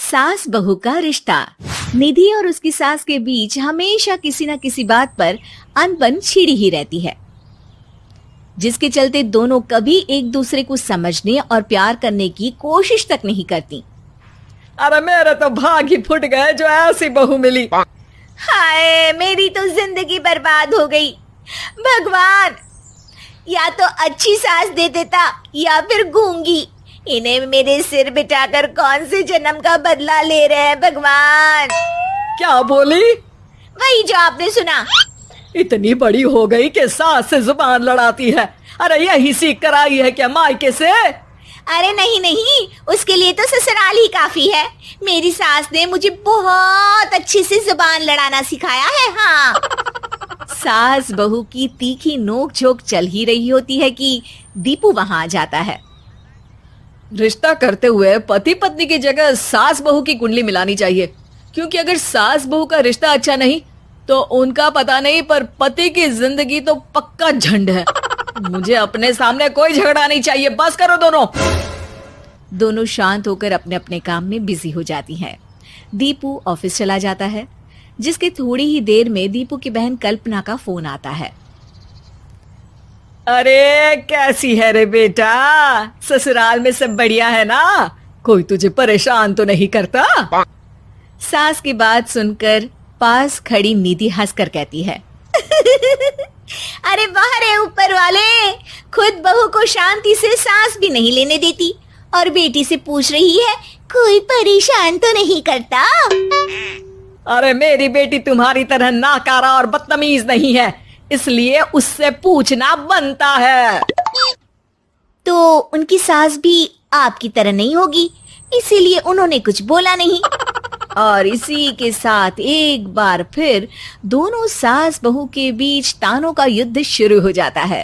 सास बहू का रिश्ता। निधि और उसकी सास के बीच हमेशा किसी न किसी बात पर अनबन छिड़ी ही रहती है, जिसके चलते दोनों कभी एक दूसरे को समझने और प्यार करने की कोशिश तक नहीं करती। अरे मेरे तो भाग ही फुट गए जो ऐसी बहू मिली। हाय, मेरी तो जिंदगी बर्बाद हो गई। भगवान, या तो अच्छी सास दे देता या फिर गूंगी। इन्हें मेरे सिर बिठाकर कौन से जन्म का बदला ले रहे हैं भगवान। क्या बोली? वही जो आपने सुना। इतनी बड़ी हो गई कि सास से जुबान लड़ाती है। अरे यही सीख कर आई है क्या मायके से? अरे नहीं नहीं, उसके लिए तो ससुराल ही काफी है। मेरी सास ने मुझे बहुत अच्छे से जुबान लड़ाना सिखाया है। हाँ। सास बहू की तीखी नोक झोंक चल ही रही होती है कि दीपू वहां आ जाता है। रिश्ता करते हुए पति पत्नी की जगह सास बहू की कुंडली मिलानी चाहिए, क्योंकि अगर सास बहू का रिश्ता अच्छा नहीं तो उनका पता नहीं, पर पति की जिंदगी तो पक्का झंड है। मुझे अपने सामने कोई झगड़ा नहीं चाहिए, बस करो दोनों। दोनों शांत होकर अपने अपने काम में बिजी हो जाती हैं। दीपू ऑफिस चला जाता है, जिसके थोड़ी ही देर में दीपू की बहन कल्पना का फोन आता है। अरे कैसी है रे बेटा? ससुराल में सब बढ़िया है ना? कोई तुझे परेशान तो नहीं करता? सास की बात सुनकर पास खड़ी निधि हंसकर कहती है, अरे वाह रे ऊपर वाले, खुद बहू को शांति से सांस भी नहीं लेने देती और बेटी से पूछ रही है कोई परेशान तो नहीं करता। अरे मेरी बेटी तुम्हारी तरह नाकारा और बदतमीज नहीं है, इसलिए उससे पूछना बनता है। तो उनकी सास भी आपकी तरह नहीं होगी, इसीलिए उन्होंने कुछ बोला नहीं। और इसी के साथ एक बार फिर दोनों सास बहू के बीच तानों का युद्ध शुरू हो जाता है।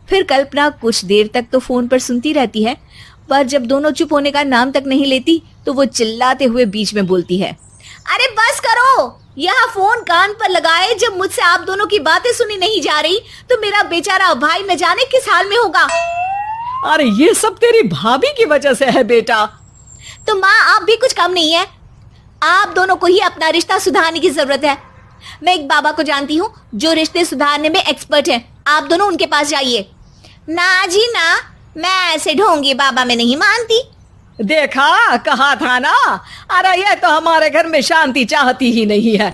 फिर कल्पना कुछ देर तक तो फोन पर सुनती रहती है, पर जब दोनों चुप होने का नाम तक नहीं लेती तो वो चिल्लाते हुए बीच में बोलती है, अरे बस करो, यह फोन कान पर लगाए जब मुझसे आप दोनों की बातें सुनी नहीं जा रही तो मेरा बेचारा भाई न जाने किस हाल में होगा। अरे ये सब तेरी भाभी की वजह से है बेटा। तो माँ, आप भी कुछ कम नहीं है। आप दोनों को ही अपना रिश्ता सुधारने की जरूरत है। मैं एक बाबा को जानती हूँ जो रिश्ते सुधारने में एक्सपर्ट हैं। आप दोनों उनके पास जाइए। ना जी ना, मैं ऐसे ढोंगी बाबा में नहीं मानती। देखा, कहा था ना। अरे ये तो हमारे घर में शांति चाहती ही नहीं है।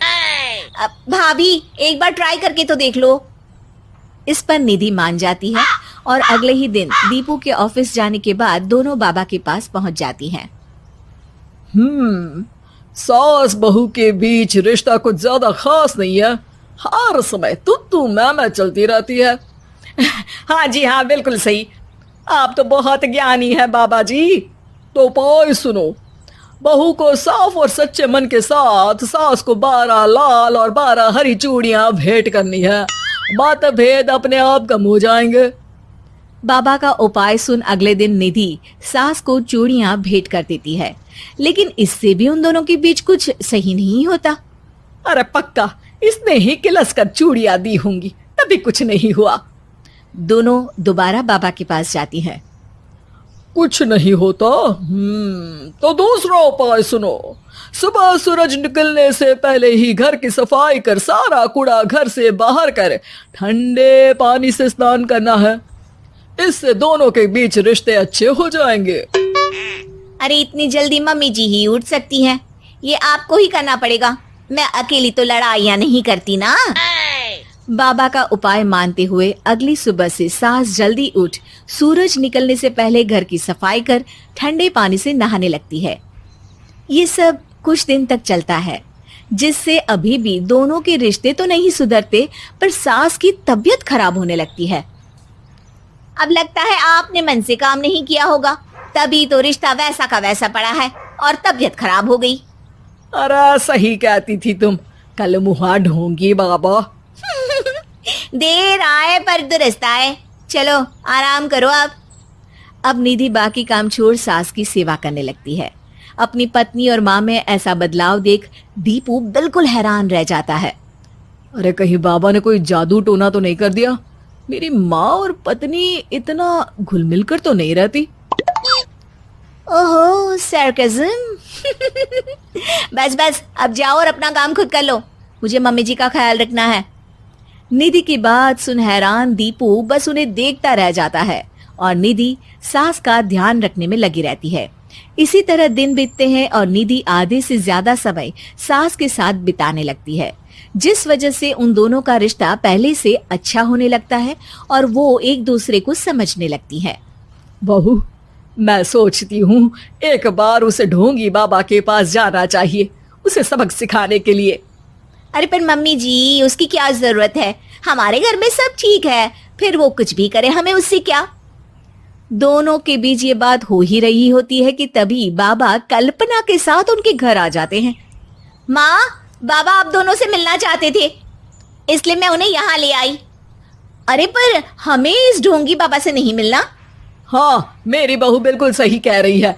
भाभी, एक बार ट्राई करके तो देख लो। इस पर निधि मान जाती है और अगले ही दिन दीपू के ऑफिस जाने के बाद दोनों बाबा के पास पहुंच जाती हैं। सास बहू के बीच रिश्ता कुछ ज्यादा खास नहीं है। हर समय तू मैं चलती रहती है। हाँ जी हाँ, बिल्कुल सही। आप तो बहुत ज्ञानी है बाबा जी। तो उपाय सुनो। बहू को साफ और सच्चे मन के साथ सास को 12 लाल और 12 हरी चूड़ियां भेंट करनी है। मतभेद अपने आप कम हो जाएंगे। बाबा का उपाय सुन अगले दिन निधि सास को चूड़ियां भेंट कर देती है, लेकिन इससे भी उन दोनों के बीच कुछ सही नहीं होता। अरे पक्का इसने ही किलस कर चूड़ियां दी होंगी, तभी कुछ नहीं हुआ। दोनों दोबारा बाबा के पास जाती हैं। कुछ नहीं होता। तो दूसरा उपाय सुनो। सुबह सूरज निकलने से पहले ही घर की सफाई कर सारा कूड़ा घर से बाहर कर ठंडे पानी से स्नान करना है। इससे दोनों के बीच रिश्ते अच्छे हो जाएंगे। अरे इतनी जल्दी मम्मी जी ही उठ सकती हैं? ये आपको ही करना पड़ेगा। मैं अकेली तो लड़ाइयाँ नहीं करती ना। बाबा का उपाय मानते हुए अगली सुबह से सास जल्दी उठ सूरज निकलने से पहले घर की सफाई कर ठंडे पानी से नहाने लगती है। ये सब कुछ दिन तक चलता है, जिससे अभी भी दोनों के रिश्ते तो नहीं सुधरते, पर सास की तबीयत खराब होने लगती है। अब लगता है आपने मन से काम नहीं किया होगा, तभी तो रिश्ता वैसा का वैसा पड़ा है और तबीयत खराब हो गई। अरे सही कहती थी तुम। कल मुहा ढोंगी बाबा। देर आए पर दुरुस्त आए। चलो आराम करो अब निधि बाकी काम छोड़ सास की सेवा करने लगती है। अपनी पत्नी और माँ में ऐसा बदलाव देख दीपू बिल्कुल हैरान रह जाता है। अरे कहीं बाबा ने कोई जादू टोना तो नहीं कर दिया? मेरी माँ और पत्नी इतना घुल मिल कर तो नहीं रहती। ओहो, सरकाज़म। बस बस अब जाओ और अपना काम खुद कर लो, मुझे मम्मी जी का ख्याल रखना है। निधि की बात सुन हैरान दीपू बस उन्हें देखता रह जाता है और निधि सास का ध्यान रखने में लगी रहती है। इसी तरह दिन बीतते हैं और निधि आधे से ज्यादा समय सास के साथ बिताने लगती है, जिस वजह से उन दोनों का रिश्ता पहले से अच्छा होने लगता है और वो एक दूसरे को समझने लगती है। बहू, मैं सोचती हूँ एक बार उसे ढोंगी बाबा के पास जाना चाहिए, उसे सबक सिखाने के लिए। अरे पर मम्मी जी, उसकी क्या जरूरत है, हमारे घर में सब ठीक है, फिर वो कुछ भी करे हमें उससे क्या। दोनों के बीच ये बात हो ही रही होती है कि तभी बाबा कल्पना के साथ उनके घर आ जाते हैं। माँ, बाबा आप दोनों से मिलना चाहते थे, इसलिए मैं उन्हें यहाँ ले आई। अरे पर हमें इस ढोंगी बाबा से नहीं मिलना। हाँ, मेरी बहू बिल्कुल सही कह रही है।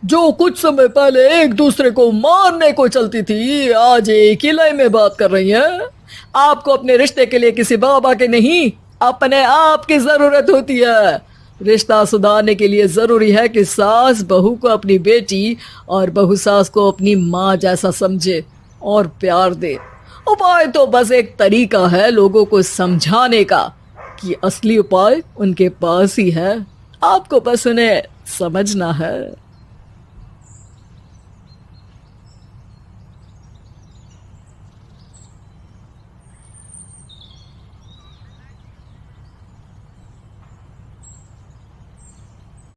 जो कुछ समय पहले एक दूसरे को मारने को चलती थी, आज एक ही लय में बात कर रही है। आपको अपने रिश्ते के लिए किसी बाबा के नहीं, अपने आप की जरूरत होती है। रिश्ता सुधारने के लिए जरूरी है कि सास बहू को अपनी बेटी और बहू सास को अपनी माँ जैसा समझे और प्यार दे। उपाय तो बस एक तरीका है लोगों को समझाने का कि असली उपाय उनके पास ही है, आपको बस उन्हें समझना है।